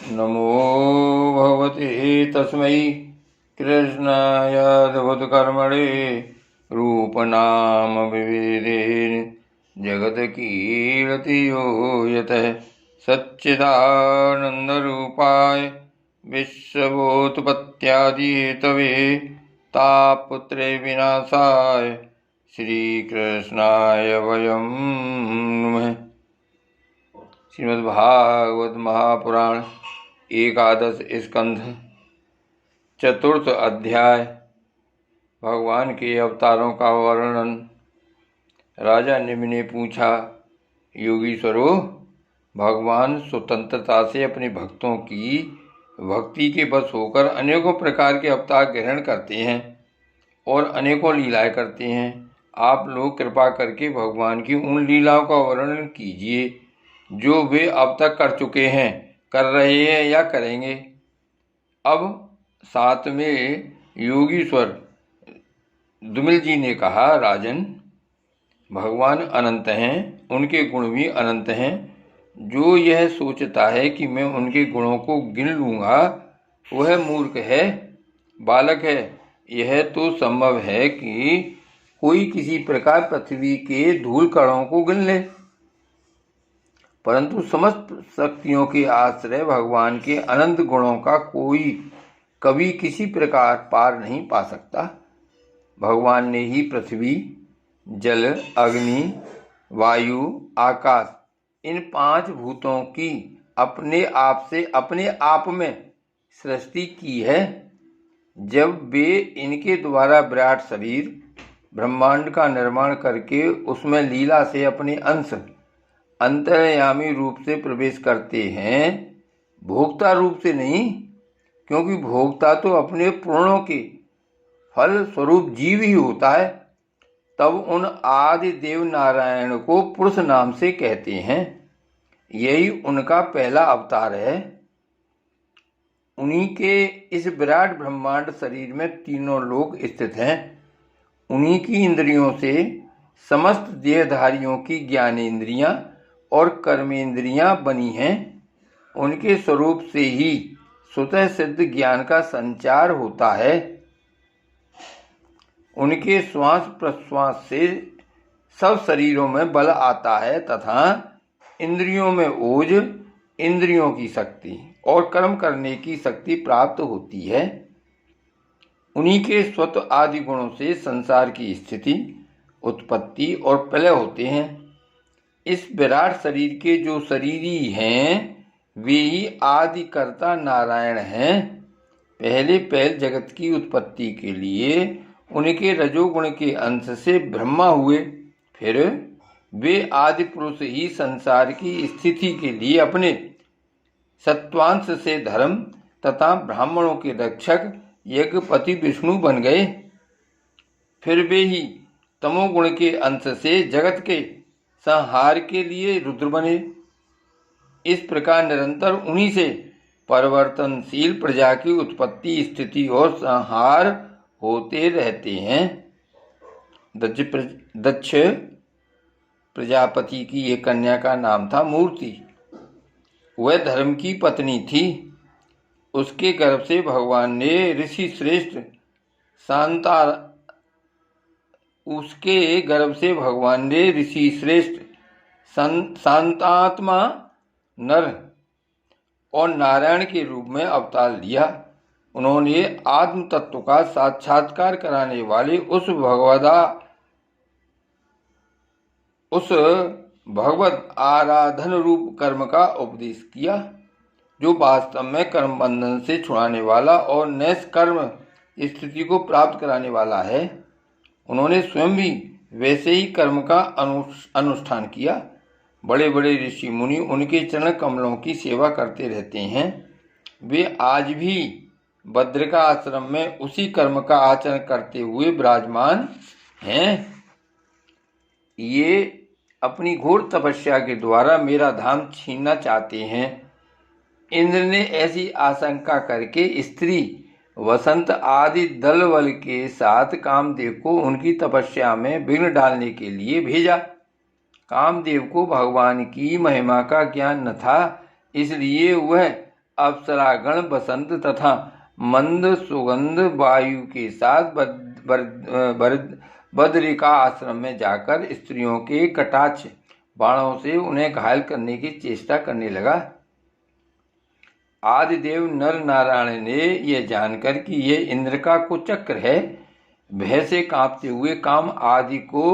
नमो भगवते तस्मै कृष्णाय अद्भुतकर्मणे रूपनाम विविधेन जगत्कीर्ति यो यतः सच्चिदानन्दरूपाय विश्वभूतपत्यादिहेतवे तापत्रय विनाशाय श्रीकृष्णाय वयं नमः। श्रीमद्भागवत महापुराण एकादश स्कंध चतुर्थ अध्याय। भगवान के अवतारों का वर्णन। राजा निमि ने पूछा, योगीश्वरो, भगवान स्वतंत्रता से अपने भक्तों की भक्ति के बस होकर अनेकों प्रकार के अवतार ग्रहण करते हैं और अनेकों लीलाएं करते हैं। आप लोग कृपा करके भगवान की उन लीलाओं का वर्णन कीजिए जो वे अब तक कर चुके हैं, कर रहे हैं या करेंगे। अब साथ में योगीश्वर दुमिल जी ने कहा, राजन, भगवान अनंत हैं, उनके गुण भी अनंत हैं। जो यह सोचता है कि मैं उनके गुणों को गिन लूँगा वह मूर्ख है, बालक है। यह तो संभव है कि कोई किसी प्रकार पृथ्वी के धूल कणों को गिन ले, परंतु समस्त शक्तियों के आश्रय भगवान के अनंत गुणों का कोई कभी किसी प्रकार पार नहीं पा सकता। भगवान ने ही पृथ्वी, जल, अग्नि, वायु, आकाश, इन पांच भूतों की अपने आप से अपने आप में सृष्टि की है। जब वे इनके द्वारा विराट शरीर ब्रह्मांड का निर्माण करके उसमें लीला से अपने अंश अंतर्यामी रूप से प्रवेश करते हैं, भोक्ता रूप से नहीं, क्योंकि भोक्ता तो अपने पूर्णों के फल स्वरूप जीव ही होता है। तब उन आदि देव नारायण को पुरुष नाम से कहते हैं। यही उनका पहला अवतार है। उन्हीं के इस विराट ब्रह्मांड शरीर में तीनों लोक स्थित हैं। उन्हीं की इंद्रियों से समस्त देहधारियों की ज्ञानेंद्रियां और कर्मेंद्रियां बनी हैं। उनके स्वरूप से ही स्वतः सिद्ध ज्ञान का संचार होता है। उनके श्वास प्रश्वास से सब शरीरों में बल आता है तथा इंद्रियों में ओज, इंद्रियों की शक्ति और कर्म करने की शक्ति प्राप्त होती है। उन्हीं के स्वतः आदि गुणों से संसार की स्थिति, उत्पत्ति और प्रलय होते हैं। इस विराट शरीर के जो शरीरी हैं वे ही आदि कर्ता नारायण हैं। पहले जगत की उत्पत्ति के लिए उनके रजोगुण के अंश से ब्रह्मा हुए, फिर वे आदि पुरुष ही संसार की स्थिति के लिए अपने सत्वांश से धर्म तथा ब्राह्मणों के रक्षक यज्ञपति विष्णु बन गए। फिर वे ही तमोगुण के अंश से जगत के संहार के लिए रुद्र बने। इस प्रकार निरंतर उन्हीं से परिवर्तनशील प्रजा की उत्पत्ति, स्थिति और संहार होते रहते हैं। दक्ष प्रजापति की एक कन्या का नाम था मूर्ति। वह धर्म की पत्नी थी। उसके गर्भ से भगवान ने ऋषि श्रेष्ठ शांतात्मा नर और नारायण के रूप में अवतार लिया। उन्होंने आत्म तत्व का साक्षात्कार कराने वाले उस भगवत आराधन रूप कर्म का उपदेश किया, जो वास्तव में कर्म बंधन से छुड़ाने वाला और नैष्कर्म स्थिति को प्राप्त कराने वाला है। उन्होंने स्वयं भी वैसे ही कर्म का अनुष्ठान किया। बड़े बड़े ऋषि मुनि उनके चरण कमलों की सेवा करते रहते हैं। वे आज भी बद्रिका आश्रम में उसी कर्म का आचरण करते हुए विराजमान हैं। ये अपनी घोर तपस्या के द्वारा मेरा धाम छीनना चाहते हैं। इंद्र ने ऐसी आशंका करके स्त्री वसंत आदि दल बल के साथ कामदेव को उनकी तपस्या में विघ्न डालने के लिए भेजा। कामदेव को भगवान की महिमा का ज्ञान न था, इसलिए वह अप्सरागण बसंत तथा मंद सुगंध वायु के साथ बदरिका आश्रम में जाकर स्त्रियों के कटाक्ष बाणों से उन्हें घायल करने की चेष्टा करने लगा। आदिदेव नर नारायण ने यह जानकर कि यह इंद्र का कुचक्र है, भय से कांपते हुए काम आदि को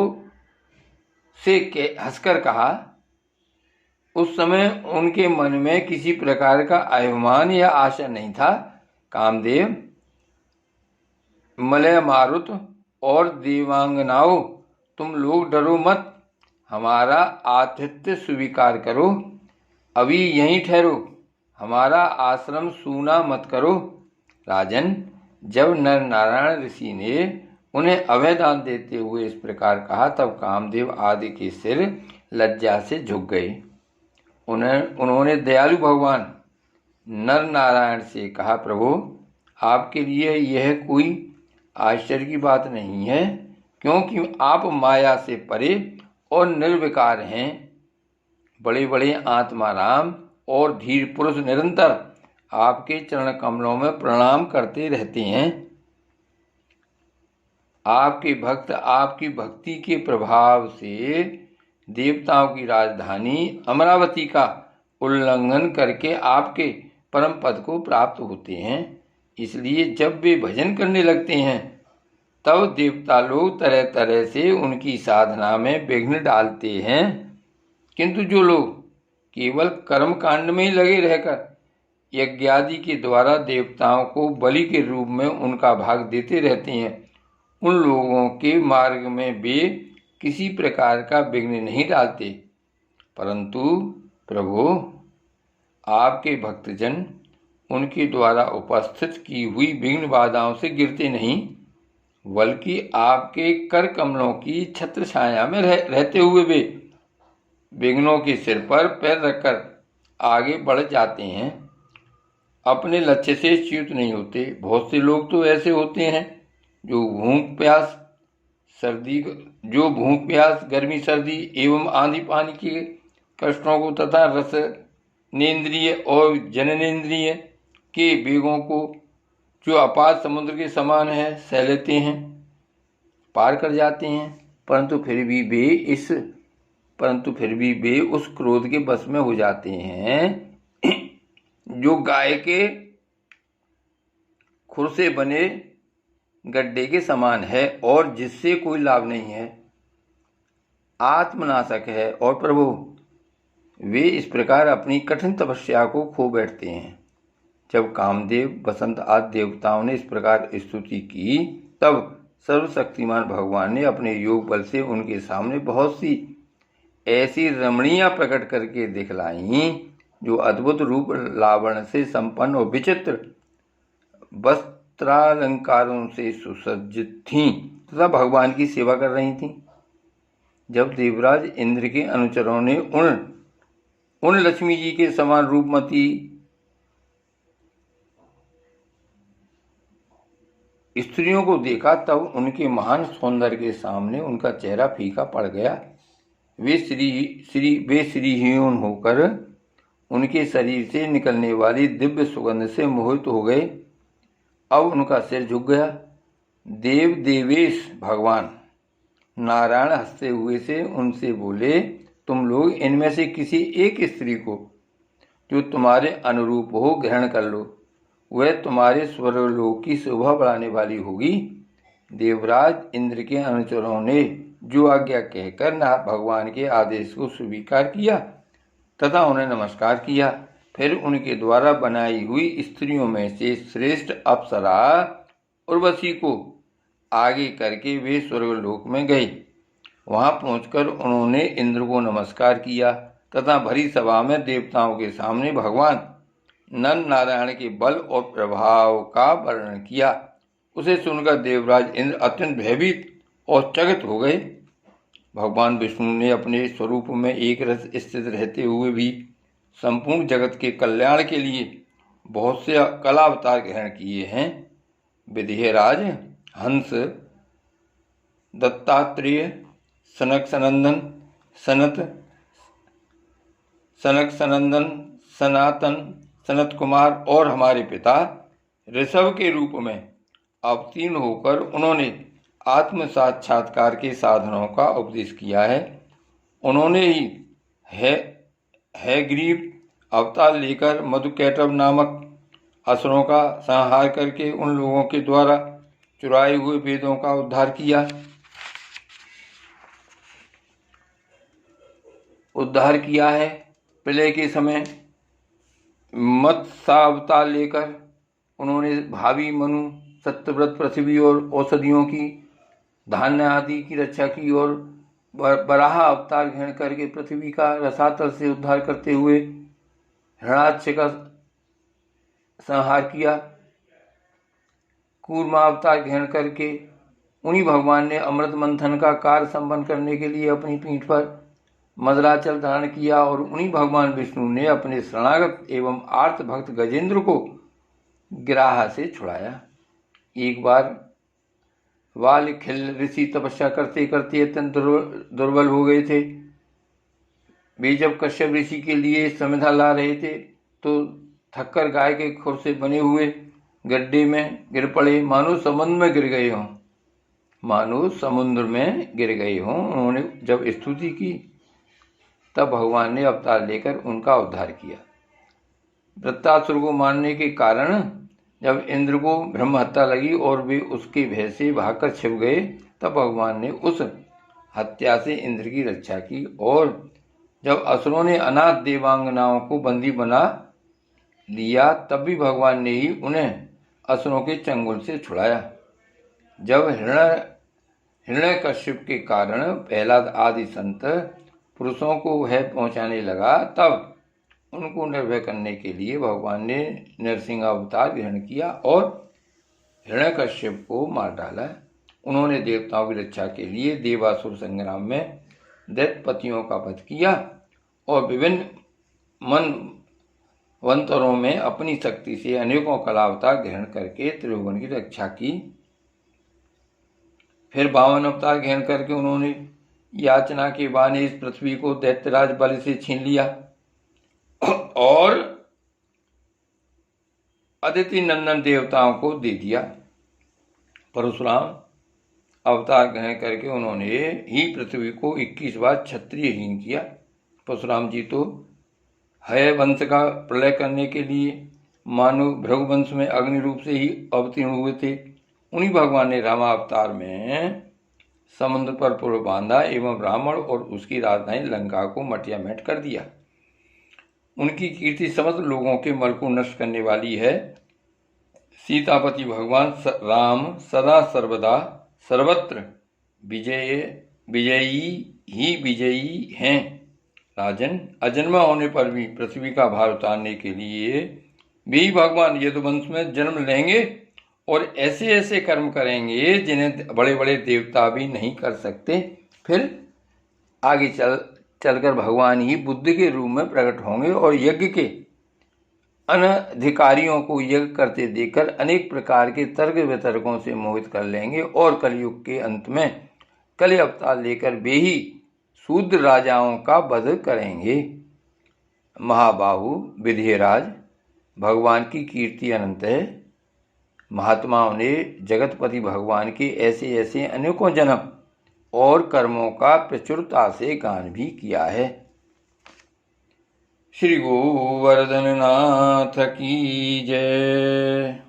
से हंसकर कहा। उस समय उनके मन में किसी प्रकार का अभिमान या आशा नहीं था। कामदेव, मलय मारुत और देवांगनाओं, तुम लोग डरो मत, हमारा आतिथ्य स्वीकार करो, अभी यहीं ठहरो, हमारा आश्रम सूना मत करो। राजन, जब नर नारायण ऋषि ने उन्हें अभयदान देते हुए इस प्रकार कहा, तब कामदेव आदि के सिर लज्जा से झुक गए। उन्होंने दयालु भगवान नर नारायण से कहा, प्रभु, आपके लिए यह कोई आश्चर्य की बात नहीं है, क्योंकि आप माया से परे और निर्विकार हैं। बड़े बड़े आत्माराम और धीर पुरुष निरंतर आपके चरण कमलों में प्रणाम करते रहते हैं। आपके भक्त आपकी भक्ति के प्रभाव से देवताओं की राजधानी अमरावती का उल्लंघन करके आपके परम पद को प्राप्त होते हैं। इसलिए जब वे भजन करने लगते हैं, तब देवता लोग तरह तरह से उनकी साधना में विघ्न डालते हैं, किंतु जो लोग केवल कर्म कांड में ही लगे रहकर यज्ञादि के द्वारा देवताओं को बलि के रूप में उनका भाग देते रहते हैं, उन लोगों के मार्ग में वे किसी प्रकार का विघ्न नहीं डालते। परंतु प्रभु, आपके भक्तजन उनके द्वारा उपस्थित की हुई विघ्न बाधाओं से गिरते नहीं, बल्कि आपके कर कमलों की छत्र छाया में रहते हुए वे विघ्नों के सिर पर पैर रखकर आगे बढ़ जाते हैं, अपने लक्ष्य से च्युत नहीं होते। बहुत से लोग तो ऐसे होते हैं जो भूख प्यास गर्मी सर्दी एवं आंधी पानी के कष्टों को तथा रसनेन्द्रिय और जननेन्द्रिय के वेगों को जो अपार समुद्र के समान है सह लेते हैं, पार कर जाते हैं, परंतु फिर भी वे उस क्रोध के बस में हो जाते हैं जो गाय के खुर से बने गड्ढे के समान है और जिससे कोई लाभ नहीं है, आत्मनाशक है। और प्रभु, वे इस प्रकार अपनी कठिन तपस्या को खो बैठते हैं। जब कामदेव, बसंत आदि देवताओं ने इस प्रकार स्तुति की, तब सर्वशक्तिमान भगवान ने अपने योग बल से उनके सामने बहुत सी ऐसी रमणियां प्रकट करके दिखलाईं जो अद्भुत रूप लावण्य से संपन्न और विचित्र वस्त्रालंकारों से सुसज्जित थीं तथा भगवान की सेवा कर रही थीं। जब देवराज इंद्र के अनुचरों ने उन लक्ष्मी जी के समान रूपमती स्त्रियों को देखा, तब उनके महान सौंदर्य के सामने उनका चेहरा फीका पड़ गया। वे श्रीहीन होकर उनके शरीर से निकलने वाली दिव्य सुगंध से मोहित हो गए। अब उनका सिर झुक गया। देवेश भगवान नारायण हंसते हुए से उनसे बोले, तुम लोग इनमें से किसी एक स्त्री को जो तुम्हारे अनुरूप हो ग्रहण कर लो, वह तुम्हारे स्वर्गलोक की शोभा बढ़ाने वाली होगी। देवराज इंद्र के अनुचरों ने जो आज्ञा कहकर भगवान के आदेश को स्वीकार किया तथा उन्हें नमस्कार किया। फिर उनके द्वारा बनाई हुई स्त्रियों में से श्रेष्ठ अप्सरा उर्वशी को आगे करके वे स्वर्गलोक में गए। वहां पहुंचकर उन्होंने इंद्र को नमस्कार किया तथा भरी सभा में देवताओं के सामने भगवान नर नारायण के बल और प्रभाव का वर्णन किया। उसे सुनकर देवराज इंद्र अत्यंत भयभीत और चकित हो गए। भगवान विष्णु ने अपने स्वरूप में एक रस स्थित रहते हुए भी संपूर्ण जगत के कल्याण के लिए बहुत से कलावतार ग्रहण किए हैं। विदेहराज, हंस, दत्तात्रेय, सनक सनंदन, सनातन, सनत कुमार और हमारे पिता ऋषभ के रूप में अवतीर्ण होकर उन्होंने आत्म साक्षात्कार के साधनों का उपदेश किया है। उन्होंने ही हैग्रीव अवतार लेकर मधुकैटभ नामक असुरों का संहार करके उन लोगों के द्वारा चुराए हुए वेदों का उद्धार किया है। प्रलय के समय मत्स्यावतार लेकर उन्होंने भावी मनु, सत्यव्रत, पृथ्वी और औषधियों की, धान्य आदि की रक्षा की और बराह अवतार ग्रहण करके पृथ्वी का रसातल से उद्धार करते हुए हिरण्याक्ष का संहार किया। कूर्मा अवतार ग्रहण करके उन्हीं भगवान ने अमृत मंथन का कार्य संपन्न करने के लिए अपनी पीठ पर मदराचल धारण किया और उन्हीं भगवान विष्णु ने अपने शरणागत एवं आर्त भक्त गजेंद्र को गिराह से छुड़ाया। एक बार वालखिल ऋषि तपस्या करते करते अत्यंत दुर्बल हो गए थे। वे जब कश्यप ऋषि के लिए समिधा ला रहे थे तो थककर गाय के खुर से बने हुए गड्ढे में गिर पड़े, मानो समुद्र में गिर गए हों। उन्होंने जब स्तुति की तब भगवान ने अवतार लेकर उनका उद्धार किया। वृत्तासुर को मारने के कारण जब इंद्र को ब्रह्म हत्या लगी और वे उसके भय से भागकर छिप गए, तब भगवान ने उस हत्या से इंद्र की रक्षा की। और जब असुरों ने अनाथ देवांगनाओं को बंदी बना लिया, तब भी भगवान ने ही उन्हें असुरों के चंगुल से छुड़ाया। जब हिरण्यकश्यप के कारण प्रहलाद आदि संत पुरुषों को भय पहुंचाने लगा, तब उनको निर्भय करने के लिए भगवान ने नरसिंह अवतार ग्रहण किया और हिरण्यकश्यप को मार डाला। उन्होंने देवताओं की रक्षा के लिए देवासुर संग्राम में दैत्यपतियों का वध किया और विभिन्न मनवंतरों में अपनी शक्ति से अनेकों कलावतार ग्रहण करके त्रिभुवन की रक्षा की। फिर 52 अवतार ग्रहण करके उन्होंने याचना के बहाने इस पृथ्वी को दैत्यराज बलि से छीन लिया और अदिति नंदन देवताओं को दे दिया। परशुराम अवतार ग्रहण करके उन्होंने ही पृथ्वी को 21 बार क्षत्रियहीन किया। परशुराम जी तो हय वंश का प्रलय करने के लिए मानो भृगुवंश में अग्नि रूप से ही अवतीर्ण हुए थे। उन्हीं भगवान ने रामावतार में समुद्र पर पुल बांधा एवं रावण और उसकी राजधानी लंका को मटियामेट कर दिया। उनकी कीर्ति समस्त लोगों के मल को नष्ट करने वाली है। सीतापति भगवान राम सदा सर्वदा सर्वत्र विजयी हैं। राजन, अजन्मा होने पर भी पृथ्वी का भार उतारने के लिए वे ही भगवान यदुवंश में जन्म लेंगे और ऐसे ऐसे कर्म करेंगे जिन्हें बड़े बड़े देवता भी नहीं कर सकते। फिर आगे चलकर भगवान ही बुद्ध के रूप में प्रकट होंगे और यज्ञ के अनधिकारियों को यज्ञ करते देखकर अनेक प्रकार के तर्क वितर्कों से मोहित कर लेंगे और कलयुग के अंत में कलि अवतार लेकर वे ही शूद्र राजाओं का वध करेंगे। महाबाहु विधिराज, भगवान की कीर्ति अनंत है। महात्माओं ने जगतपति भगवान के ऐसे ऐसे अनेकों जन्म और कर्मों का प्रचुरता से गान भी किया है। श्री गोवर्धन नाथ की जय।